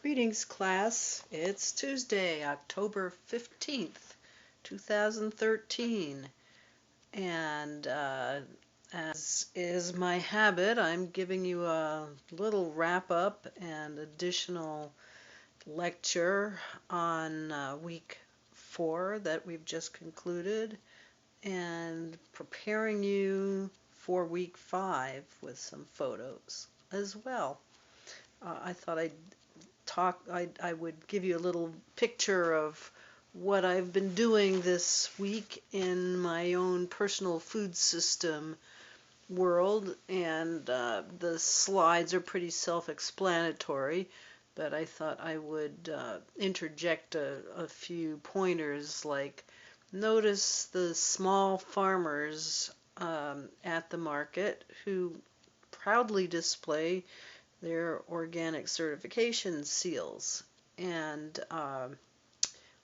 Greetings, class. It's Tuesday, October 15th, 2013. And as is my habit, I'm giving you a little wrap up and additional lecture on week 4 that we've just concluded, and preparing you for week 5 with some photos as well. I thought I would give you a little picture of what I've been doing this week in my own personal food system world, and the slides are pretty self-explanatory, but I thought I would interject a few pointers, like notice the small farmers at the market who proudly display their organic certification seals. And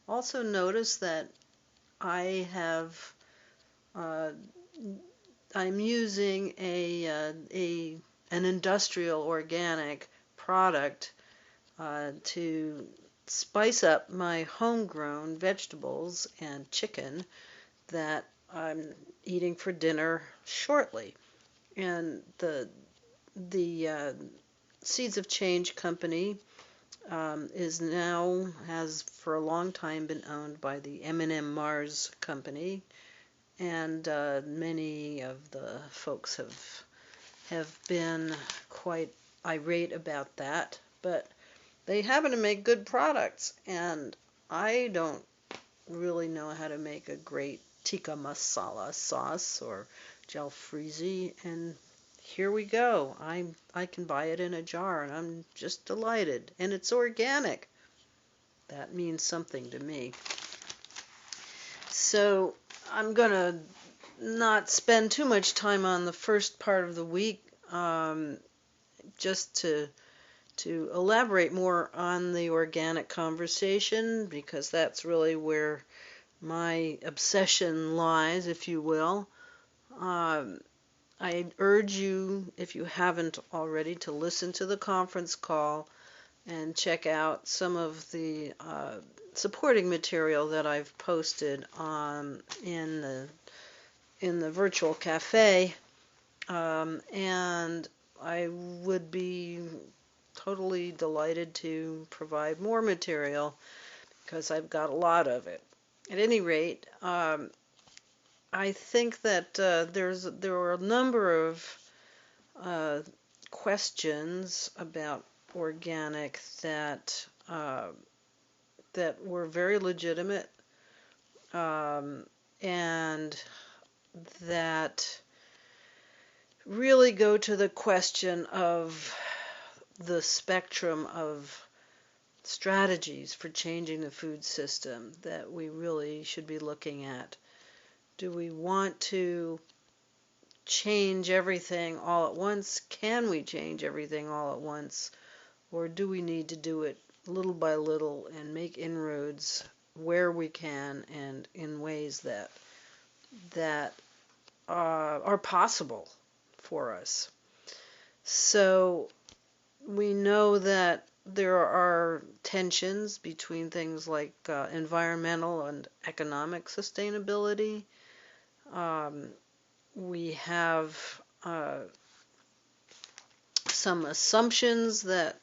also notice that I have uh, I'm using an industrial organic product to spice up my homegrown vegetables and chicken that I'm eating for dinner shortly. And the Seeds of Change company has for a long time been owned by the M&M Mars company, and many of the folks have been quite irate about that, but they happen to make good products, and I don't really know how to make a great tikka masala sauce or jalfrezi, and here we go. I can buy it in a jar, and I'm just delighted. And it's organic. That means something to me. So I'm going to not spend too much time on the first part of the week, just to elaborate more on the organic conversation, because that's really where my obsession lies, if you will. I urge you, if you haven't already, to listen to the conference call and check out some of the supporting material that I've posted in the virtual cafe. And I would be totally delighted to provide more material because I've got a lot of it. At any rate, I think that there are a number of questions about organic that were very legitimate, and that really go to the question of the spectrum of strategies for changing the food system that we really should be looking at. Do we want to change everything all at once? Can we change everything all at once? Or do we need to do it little by little and make inroads where we can and in ways that are possible for us? So we know that there are tensions between things like environmental and economic sustainability. We have some assumptions that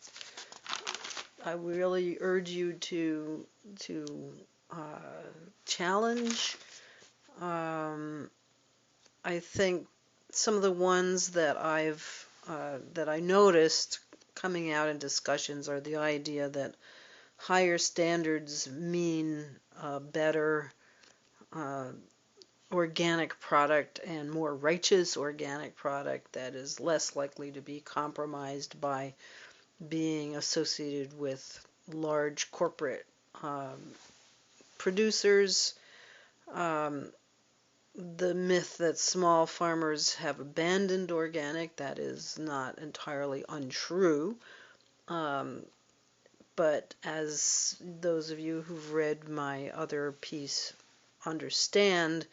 I really urge you to challenge. I think some of the ones that I noticed coming out in discussions are the idea that higher standards mean better organic product and more righteous organic product that is less likely to be compromised by being associated with large corporate producers. The myth that small farmers have abandoned organic, that is not entirely untrue. But as those of you who've read my other piece understand,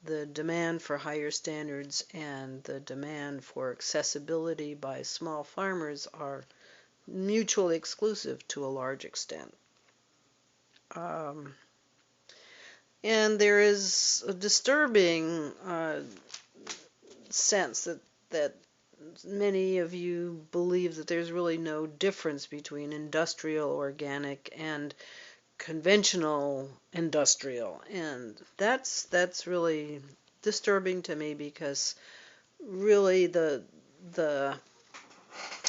the demand for higher standards and the demand for accessibility by small farmers are mutually exclusive to a large extent. Um, and there is a disturbing sense that many of you believe that there's really no difference between industrial organic and conventional industrial, and that's really disturbing to me, because really the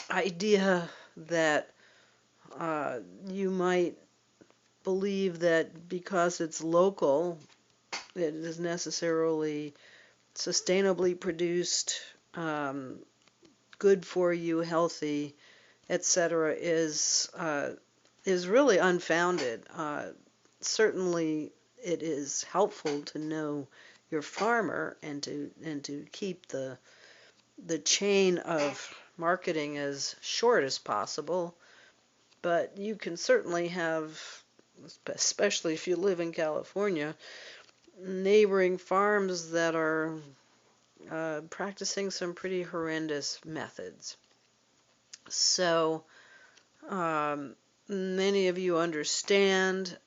idea that you might believe that because it's local, it is necessarily sustainably produced, good for you, healthy, etc., is really unfounded. Certainly, it is helpful to know your farmer and to keep the chain of marketing as short as possible. But you can certainly have, especially if you live in California, neighboring farms that are practicing some pretty horrendous methods. So many of you understand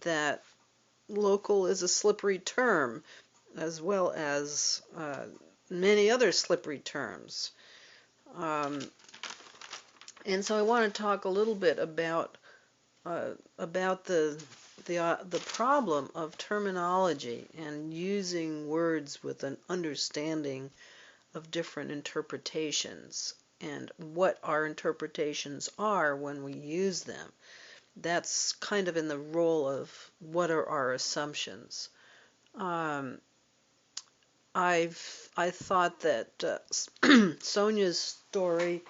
that local is a slippery term, as well as many other slippery terms. And so I want to talk a little bit about the problem of terminology and using words with an understanding of different interpretations, and what our interpretations are when we use them. That's kind of in the role of what are our assumptions. I thought that Sonia's story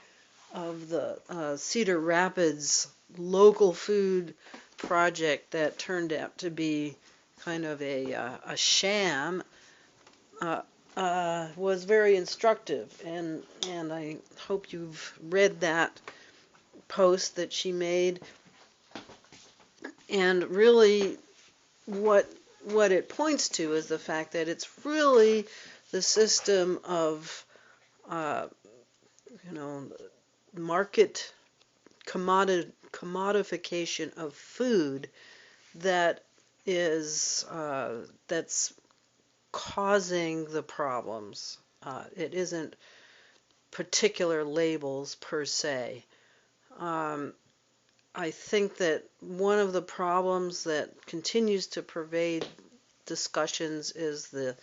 of the Cedar Rapids local food project that turned out to be kind of a sham was very instructive, and I hope you've read that post that she made. And really, what it points to is the fact that it's really the system of market commodification of food that is that's causing the problems. It isn't particular labels per se. I think that one of the problems that continues to pervade discussions is the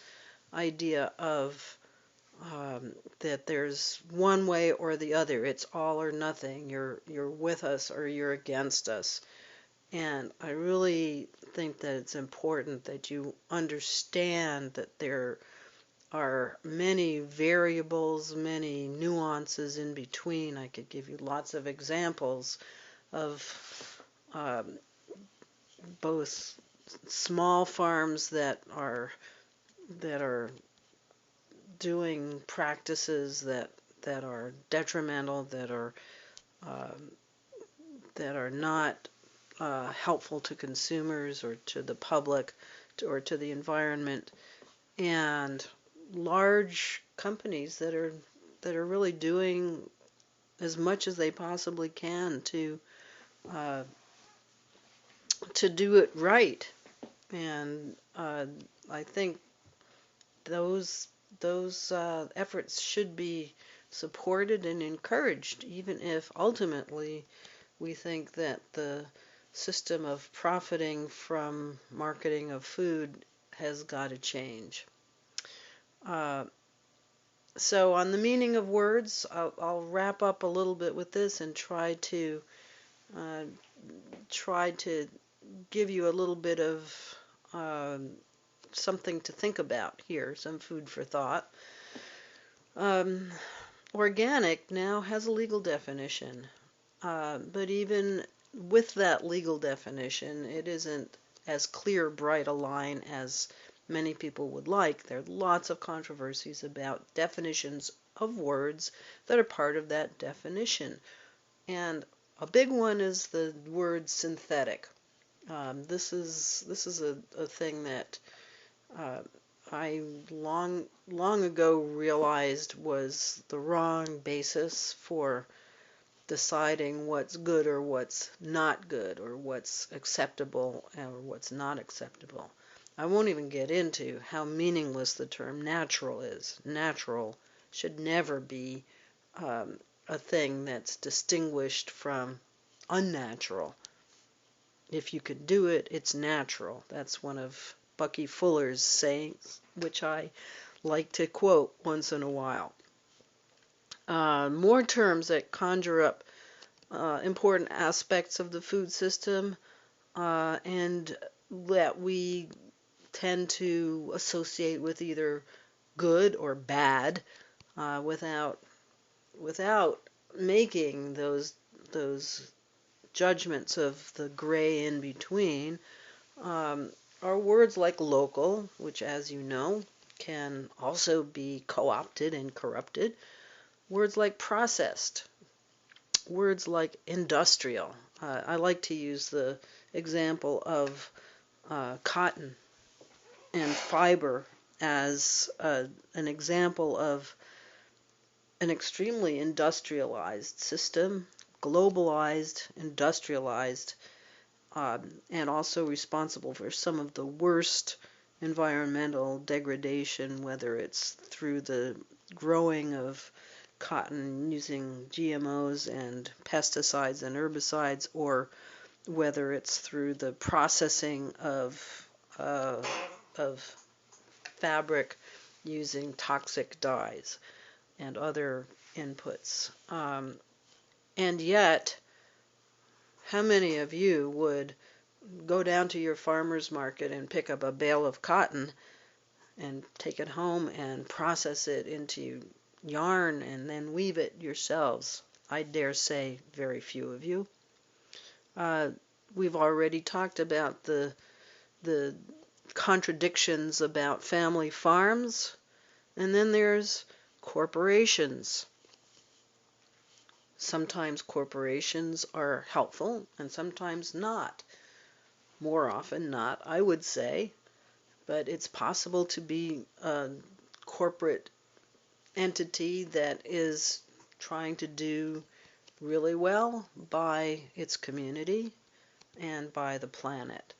idea of that there's one way or the other. It's all or nothing. You're with us or you're against us. And I really think that it's important that you understand that there are many variables, many nuances in between. I could give you lots of examples of both small farms that are doing practices that are detrimental, that are not helpful to consumers or to the public or to the environment, and large companies that are really doing as much as they possibly can to do it right. And I think those efforts should be supported and encouraged, even if ultimately we think that the system of profiting from marketing of food has got to change. So on the meaning of words, I'll wrap up a little bit with this and try to give you a little bit of something to think about here, some food for thought. Organic now has a legal definition, but even with that legal definition, it isn't as clear, bright a line as many people would like. There are lots of controversies about definitions of words that are part of that definition. And a big one is the word synthetic. This is a thing that I long ago realized was the wrong basis for deciding what's good or what's not good, or what's acceptable or what's not acceptable. I won't even get into how meaningless the term natural is. Natural should never be a thing that's distinguished from unnatural. If you could do it, it's natural. That's one of Bucky Fuller's sayings, which I like to quote once in a while. More terms that conjure up important aspects of the food system and that we tend to associate with either good or bad without making those judgments of the gray in between, are words like local, which, as you know, can also be co-opted and corrupted. Words like processed, words like industrial. I like to use the example of cotton and fiber as an example of an extremely industrialized system, globalized, industrialized, and also responsible for some of the worst environmental degradation, whether it's through the growing of cotton using GMOs and pesticides and herbicides, or whether it's through the processing of fabric using toxic dyes and other inputs. And yet, how many of you would go down to your farmer's market and pick up a bale of cotton and take it home and process it into yarn and then weave it yourselves? I dare say very few of you. We've already talked about the contradictions about family farms, and then there's corporations. Sometimes corporations are helpful and sometimes not. More often not, I would say, but it's possible to be a corporate entity that is trying to do really well by its community and by the planet.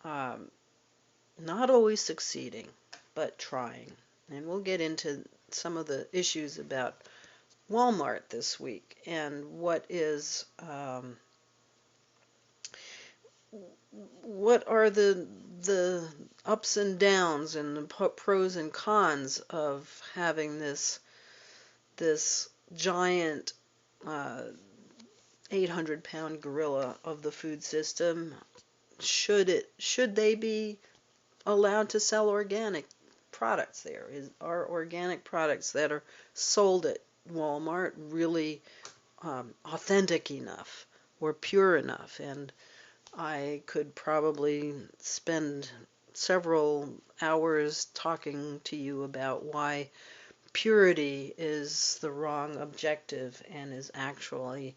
Not always succeeding, but trying. And we'll get into some of the issues about Walmart this week and what are the ups and downs and the pros and cons of having this giant 800-pound gorilla of the food system. Should they be allowed to sell organic products there? Are organic products that are sold at Walmart really authentic enough or pure enough? And I could probably spend several hours talking to you about why purity is the wrong objective and is actually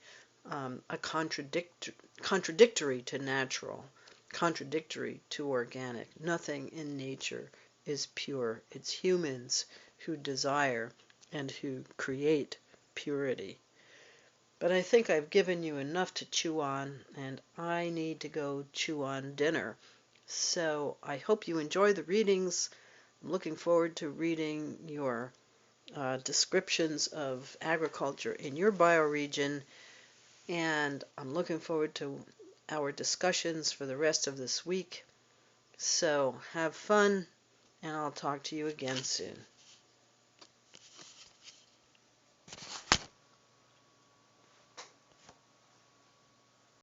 a contradictory to natural, contradictory to organic. Nothing in nature is pure. It's humans who desire and who create purity. But I think I've given you enough to chew on, and I need to go chew on dinner. So I hope you enjoy the readings. I'm looking forward to reading your descriptions of agriculture in your bioregion, and I'm looking forward to our discussions for the rest of this week. So have fun, and I'll talk to you again soon.